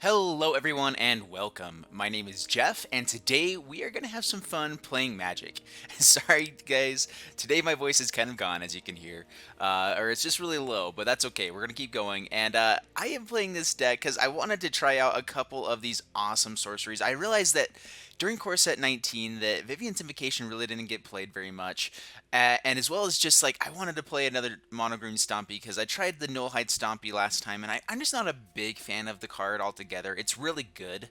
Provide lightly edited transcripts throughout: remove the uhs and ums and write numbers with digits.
Hello, everyone, and welcome. My name is Jeff, and today we are going to have some fun playing Magic. Sorry, guys, today my voice is kind of gone, as you can hear, or it's just really low, but that's okay. We're going to keep going, and I am playing this deck because I wanted to try out a couple of these awesome sorceries. I realized that during core set 19 that Vivien's Invocation really didn't get played very much, and as well as just like I wanted to play another mono green Stompy because I tried the Null Hide Stompy last time, and I'm just not a big fan of the card altogether. It's really good.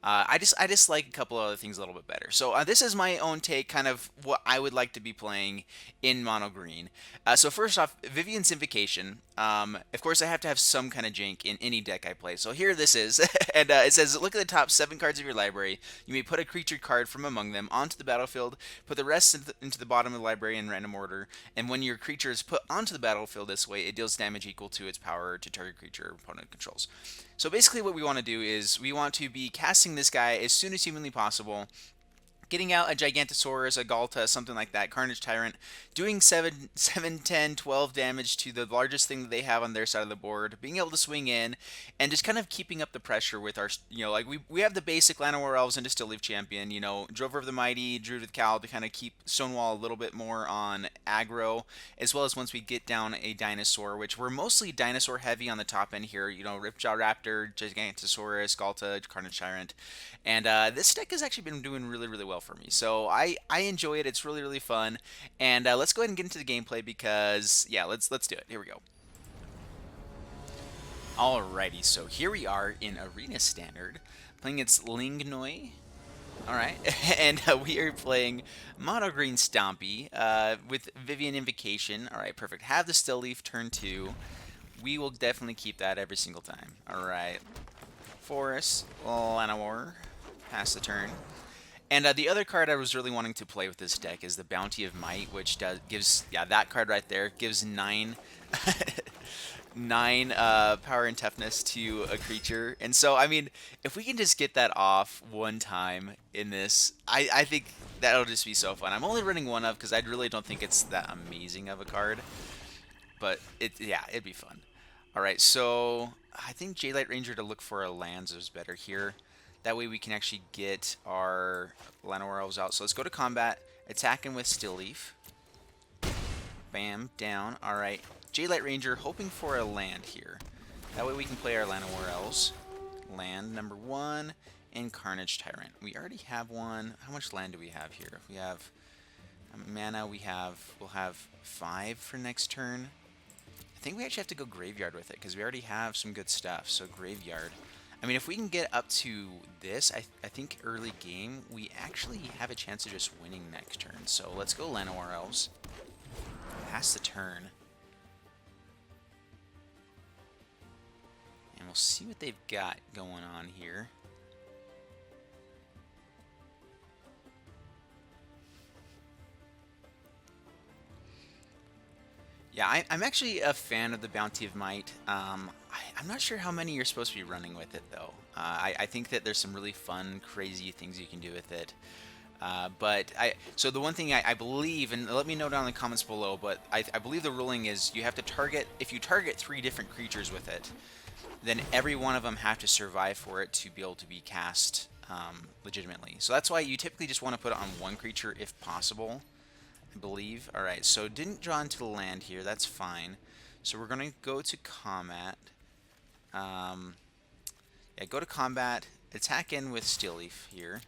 I just like a couple other things a little bit better. So this is my own take, kind of what I would like to be playing in mono green. So first off, Vivien's Invocation. Of course, I have to have some kind of jank in any deck I play. So here this is, and it says, look at the top 7 cards of your library. You may put a creature card from among them onto the battlefield. Put the rest into the bottom of the library in random order. And when your creature is put onto the battlefield this way, it deals damage equal to its power to target creature opponent controls. So basically what we want to do is we want to be casting this guy as soon as humanly possible, getting out a Gigantosaurus, a Ghalta, something like that, Carnage Tyrant, doing 7, 10, 12 damage to the largest thing that they have on their side of the board, being able to swing in, and just kind of keeping up the pressure with our, like we have the basic Llanowar Elves and a Still Leaf Champion, Drover of the Mighty, Druid with Cowl to kind of keep Stonewall a little bit more on aggro, as well as once we get down a dinosaur, which we're mostly dinosaur heavy on the top end here, Ripjaw Raptor, Gigantosaurus, Ghalta, Carnage Tyrant, and this deck has actually been doing really, really well for me. So I enjoy it. It's really, really fun. And let's go ahead and get into the gameplay because, yeah, let's do it. Here we go. Alrighty, so here we are in Arena Standard, playing its Lingnoi. Alright, and we are playing Mono Green Stompy with Vivien Invocation. Alright, perfect. Have the Still Leaf turn 2. We will definitely keep that every single time. Alright. Forest, Llanowar, pass the turn. And the other card I was really wanting to play with this deck is the Bounty of Might, which gives, yeah, that card right there gives 9 9 power and toughness to a creature. And so, I mean, if we can just get that off one time in this, I think that'll just be so fun. I'm only running one of because I really don't think it's that amazing of a card, but yeah, it'd be fun. All right, so I think Jadelight Ranger to look for a lands is better here. That way we can actually get our Llanowar Elves out. So let's go to combat, attacking with Still Leaf. Bam, down. All right, Jadelight Ranger hoping for a land here. That way we can play our Llanowar Elves. Land number 1 and Carnage Tyrant. We already have one. How much land do we have here? If we have mana, we'll have 5 for next turn. I think we actually have to go Graveyard with it because we already have some good stuff. So Graveyard. I mean, if we can get up to this, I think early game, we actually have a chance of just winning next turn. So let's go Llanowar Elves. Pass the turn. And we'll see what they've got going on here. Yeah, I'm actually a fan of the Bounty of Might. I'm not sure how many you're supposed to be running with it, though. I think that there's some really fun, crazy things you can do with it. So the one thing I believe, and let me know down in the comments below, but I believe the ruling is you have to target, if you target 3 different creatures with it, then every one of them have to survive for it to be able to be cast legitimately. So that's why you typically just want to put it on 1 creature if possible. I believe. Alright, so didn't draw into the land here. That's fine. So we're going to go to combat. Yeah, go to combat. Attack in with Still Leaf here.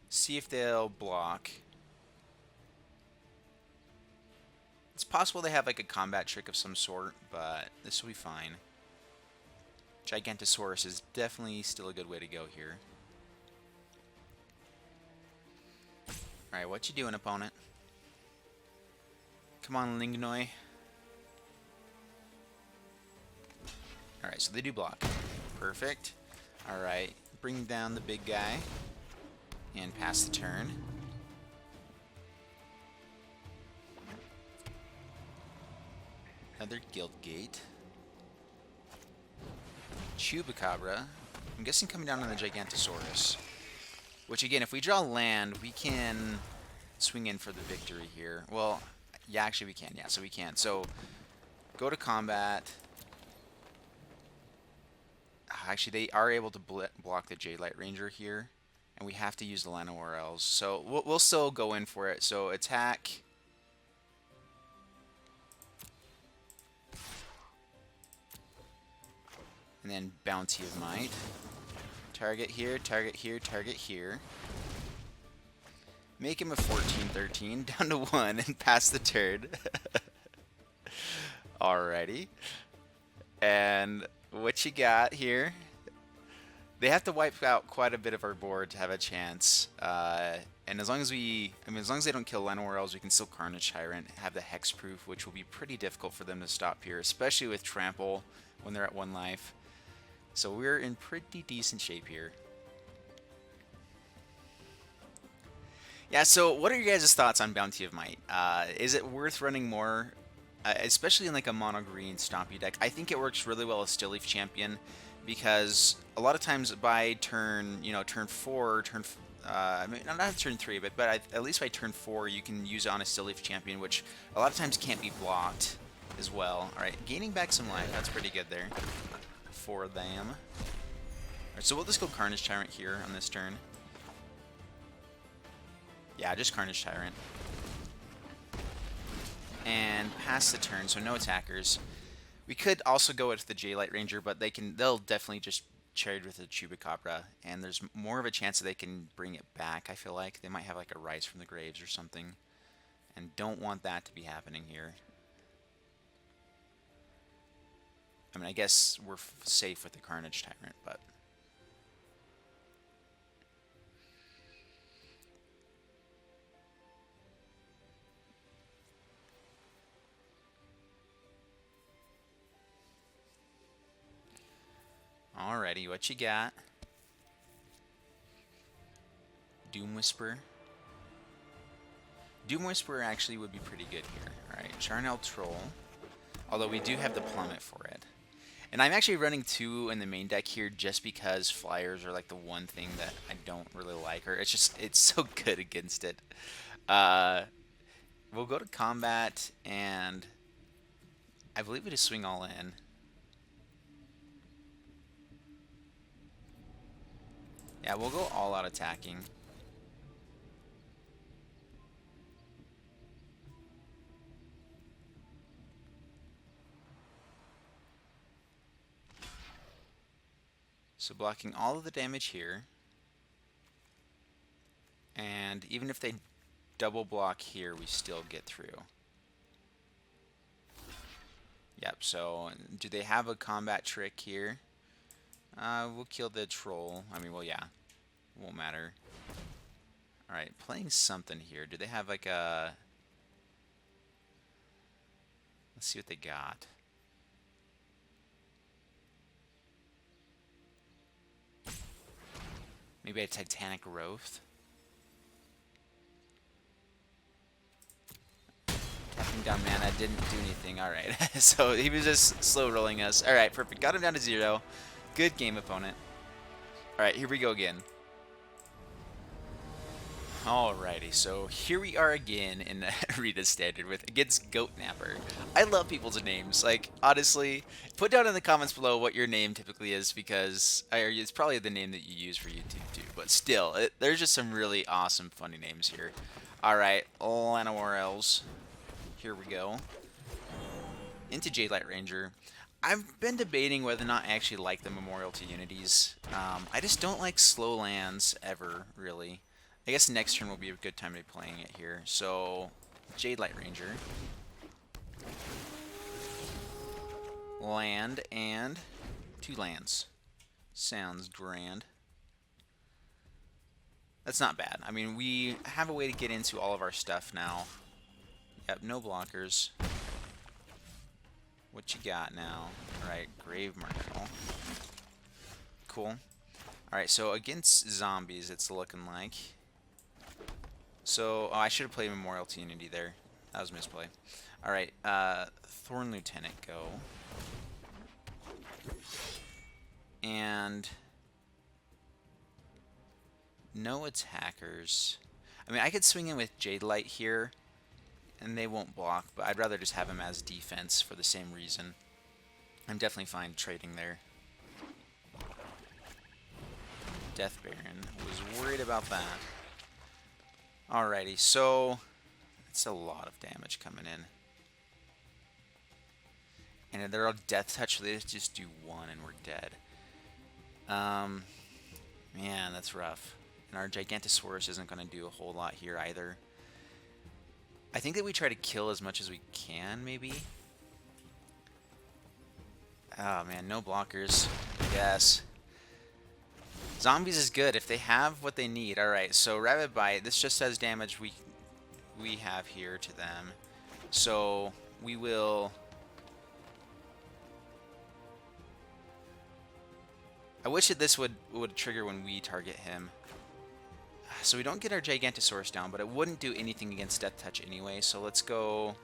See if they'll block. It's possible they have like a combat trick of some sort, but this will be fine. Gigantosaurus is definitely still a good way to go here. Alright, what you doing, opponent? Come on, Lingnoi. Alright, so they do block. Perfect. Alright, bring down the big guy. And pass the turn. Another Guild Gate. Chupacabra. I'm guessing coming down on the Gigantosaurus. Which, again, if we draw land, we can swing in for the victory here. Well, yeah, actually we can. Yeah, so we can. So, go to combat. actually, they are able to block the Jadelight Ranger here, and we have to use the Llanowar Elves. So we'll still go in for it. So attack. And then Bounty of Might. Target here, target here, target here. Make him a 14-13, down to 1, and pass the turn. Alrighty. And what you got here? They have to wipe out quite a bit of our board to have a chance. And as long as as long as they don't kill Llanowar Elves, we can still Carnage Tyrant, have the Hexproof, which will be pretty difficult for them to stop here, especially with Trample when they're at 1 life. So we're in pretty decent shape here. Yeah, so what are your guys' thoughts on Bounty of Might? Is it worth running more, especially in like a mono-green stompy deck? I think it works really well as Stillleaf Champion, because a lot of times by turn, turn 4, I mean, not turn 3, but at least by turn 4, you can use it on a Stillleaf Champion, which a lot of times can't be blocked as well. All right, gaining back some life, that's pretty good there for them. All right, so we'll just go Carnage Tyrant here on this turn. Yeah, just Carnage Tyrant. And pass the turn, so no attackers. We could also go with the Jadelight Ranger, but they'll definitely just trade with the Chupacabra, and there's more of a chance that they can bring it back, I feel like. They might have like a Rise from the Graves or something, and don't want that to be happening here. I mean, I guess we're safe with the Carnage Tyrant, but... Alrighty, what you got? Doom Whisperer. Doom Whisperer actually would be pretty good here. Alright, Charnel Troll. Although we do have the Plummet for it. And I'm actually running 2 in the main deck here just because flyers are like the one thing that I don't really like. Or it's so good against it. We'll go to combat, and I believe we just swing all in. Yeah, we'll go all out attacking. So blocking all of the damage here. And even if they double block here, we still get through. Yep, so do they have a combat trick here? We'll kill the troll. I mean, well, yeah. Won't matter. Alright, playing something here. Do they have like a... Let's see what they got. Maybe a Titanic Wrath. Tapping down mana didn't do anything. Alright, so he was just slow rolling us. Alright, perfect. Got him down to 0. Good game, opponent. Alright, here we go again. Alrighty, so here we are again in Arena Standard against Goat Napper. I love people's names. Like, honestly, put down in the comments below what your name typically is, because it's probably the name that you use for YouTube too. But still, there's just some really awesome, funny names here. Alright, Llanowar Elves. Here we go. Into Jadelight Ranger. I've been debating whether or not I actually like the Memorial to Unities. I just don't like slow lands ever, really. I guess next turn will be a good time to be playing it here. So, Jadelight Ranger. Land and 2 lands. Sounds grand. That's not bad. I mean, we have a way to get into all of our stuff now. Yep, no blockers. What you got now? Alright, Grave Marshal. Cool. Alright, so against zombies, it's looking like. So, I should have played Memorial to Unity there. That was a misplay. Alright, Thorn Lieutenant, go. And no attackers. I mean, I could swing in with Jadelight here, and they won't block, but I'd rather just have him as defense for the same reason. I'm definitely fine trading there. Death Baron. Was worried about that. Alrighty, so it's a lot of damage coming in. And they're all Death Touch, so they just do one and we're dead. Man, that's rough. And our Gigantosaurus isn't going to do a whole lot here either. I think that we try to kill as much as we can, maybe. Oh man, no blockers. Yes. Zombies is good if they have what they need. Alright, so Rabid Bite, this just says damage we have here to them. So we will... I wish that this would trigger when we target him. So we don't get our Gigantosaurus down, but it wouldn't do anything against Death Touch anyway. So let's go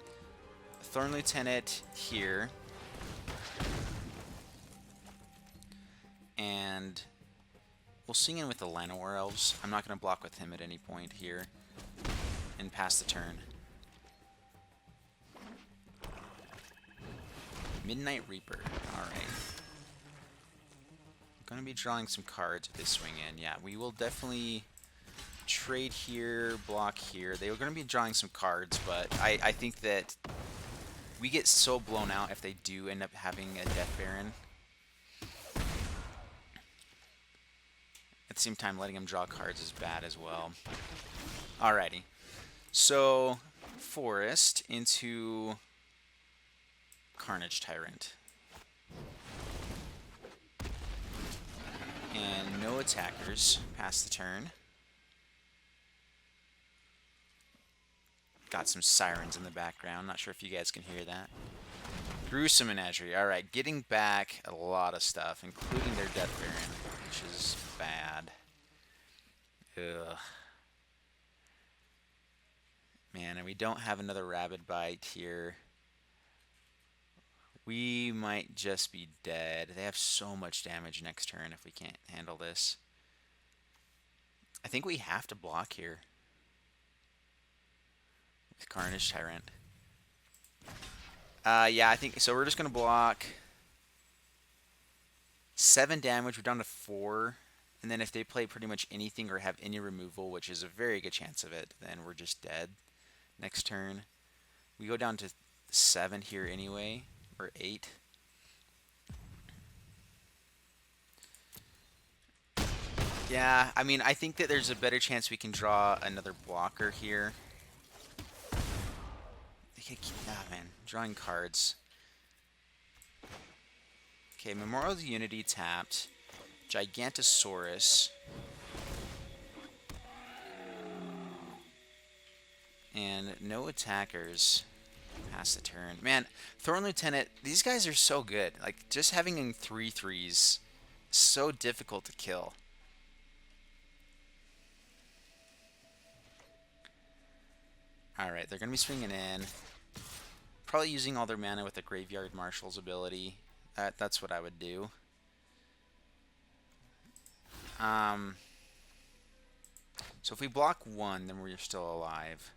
Thorn Lieutenant here. And we'll swing in with the Llanowar Elves. I'm not going to block with him at any point here. And pass the turn. Midnight Reaper. Alright. Going to be drawing some cards if they swing in. Yeah, we will definitely trade here, block here. They are going to be drawing some cards, but I think that we get so blown out if they do end up having a Death Baron. At the same time, letting them draw cards is bad as well. Alrighty. So, Forest into Carnage Tyrant. And no attackers. Pass the turn. Got some sirens in the background. Not sure if you guys can hear that. Gruesome Menagerie. Alright, getting back a lot of stuff, including their Death Baron, which is bad. Ugh. Man, and we don't have another Rabid Bite here. We might just be dead. They have so much damage next turn if we can't handle this. I think we have to block here. With Carnage Tyrant. Yeah, I think so. We're just going to block 7 damage. We're down to 4. And then if they play pretty much anything or have any removal, which is a very good chance of it, then we're just dead next turn. We go down to 7 here anyway. Or 8. Yeah, I mean, I think that there's a better chance we can draw another blocker here. Ah, man, drawing cards. Okay, Memorial of Unity tapped. Gigantosaurus. And no attackers. Pass the turn. Man, Thorn Lieutenant, these guys are so good. Like, just having 3/3s, so difficult to kill. Alright, they're going to be swinging in. Probably using all their mana with the Graveyard Marshal's ability. That's what I would do. So if we block 1, then we're still alive.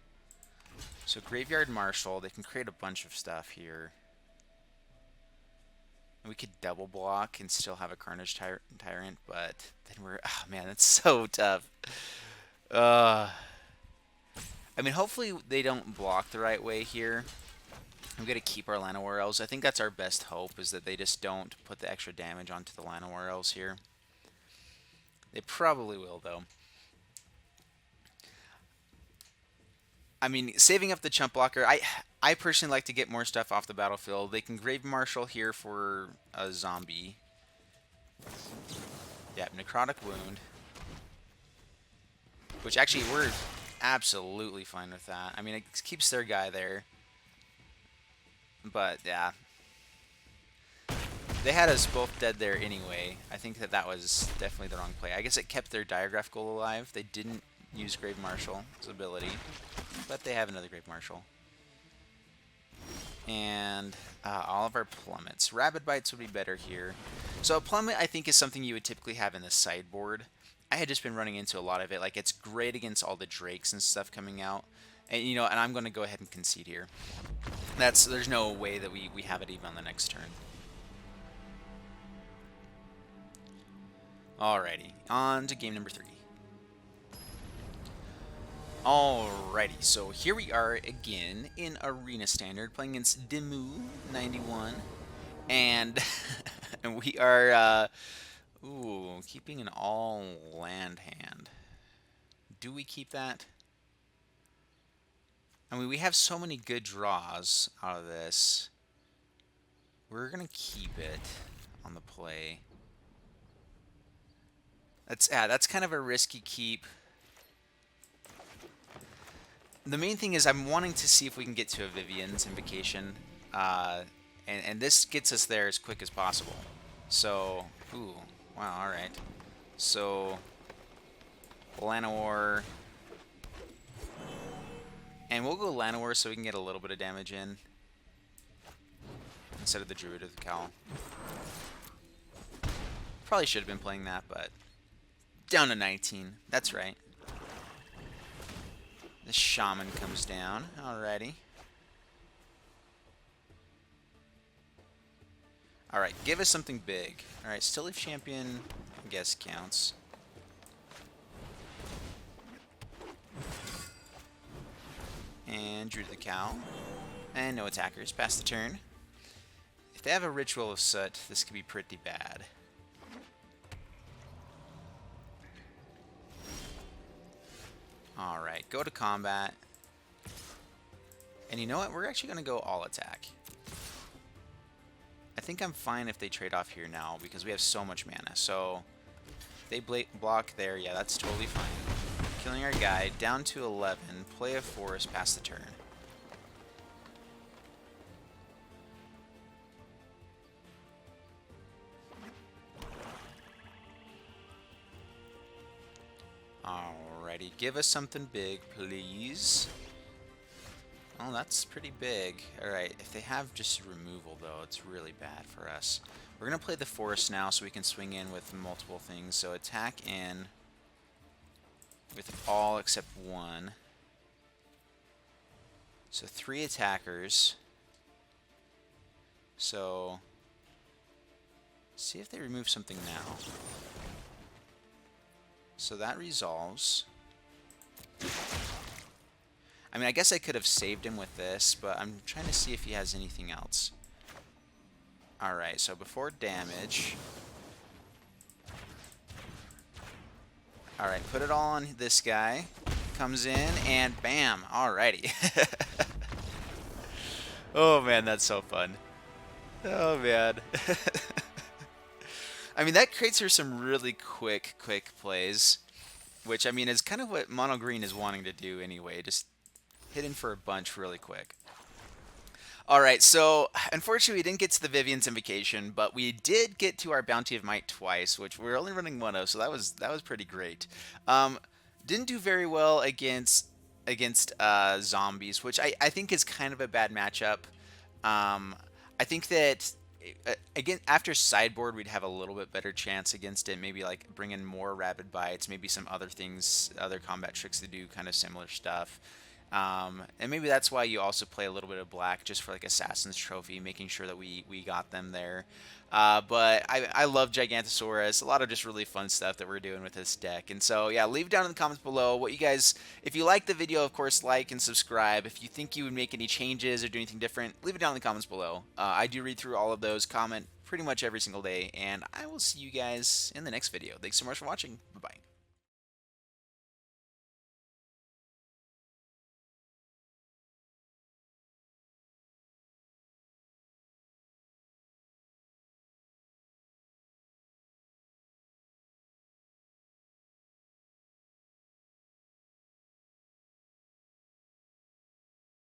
So Graveyard Marshal, they can create a bunch of stuff here. We could double block and still have a Carnage Tyrant, but then we're... Oh man, that's so tough. I mean, hopefully they don't block the right way here. I'm going to keep our Llanowar Elves. I think that's our best hope, is that they just don't put the extra damage onto the Llanowar Elves here. They probably will, though. I mean, saving up the chump blocker, I personally like to get more stuff off the battlefield. They can Grave Marshal here for a zombie. Yeah, Necrotic Wound. Which actually, we're absolutely fine with that. I mean, it keeps their guy there. But, yeah. They had us both dead there anyway. I think that was definitely the wrong play. I guess it kept their Diagraph Goal alive. They didn't use Grave Marshal's ability. But they have another Grave Marshal. And all of our Plummets. Rabid Bites would be better here. So a Plummet, I think, is something you would typically have in the sideboard. I had just been running into a lot of it. Like, it's great against all the Drakes and stuff coming out. And, you know, and I'm going to go ahead and concede here. There's no way that we have it even on the next turn. Alrighty, on to game number 3. Alrighty, so here we are again in Arena Standard playing against Demu91, and and we are keeping an all land hand. Do we keep that? I mean, we have so many good draws out of this. We're gonna keep it on the play. That's kind of a risky keep. The main thing is I'm wanting to see if we can get to a Vivien's Invocation, and this gets us there as quick as possible. So, ooh, wow, all right. So, Llanowar, and we'll go Llanowar so we can get a little bit of damage in instead of the Druid or the Cowl. Probably should have been playing that, but down to 19. That's right. The Shaman comes down. Alrighty. Alright, give us something big. Alright, Still Leaf Champion, I guess, counts. And Druid the Cowl. And no attackers. Pass the turn. If they have a Ritual of Soot, this could be pretty bad. Alright, go to combat. And you know what? We're actually going to go all attack. I think I'm fine if they trade off here now because we have so much mana. So, they block there. Yeah, that's totally fine. Killing our guy. Down to 11. Play a forest. Pass the turn. Alrighty, give us something big, please. Oh, that's pretty big. Alright, if they have just removal, though, it's really bad for us. We're going to play the forest now so we can swing in with multiple things. So attack in with all except one. So 3 attackers. So, see if they remove something now. So that resolves. I mean, I guess I could have saved him with this, but I'm trying to see if he has anything else. Alright, so before damage. Alright, put it all on this guy. Comes in, and bam! Alrighty. Oh man, that's so fun. Oh man. I mean, that creates her some really quick plays, which, I mean, is kind of what Mono Green is wanting to do anyway, just hit in for a bunch really quick. Alright, so, unfortunately we didn't get to the Vivien's Invocation, but we did get to our Bounty of Might twice, which we're only running one of, so that was pretty great. Didn't do very well against zombies, which I think is kind of a bad matchup. I think that again, after sideboard, we'd have a little bit better chance against it. Maybe like bring in more Rabid Bites, maybe some other things, other combat tricks to do kind of similar stuff. And maybe that's why you also play a little bit of black just for like Assassin's Trophy, making sure that we got them there. But I love Gigantosaurus, a lot of just really fun stuff that we're doing with this deck. And so, yeah, leave down in the comments below what you guys, if you like the video, of course, like and subscribe. If you think you would make any changes or do anything different, leave it down in the comments below. I do read through all of those, comment pretty much every single day, and I will see you guys in the next video. Thanks so much for watching. Bye-bye.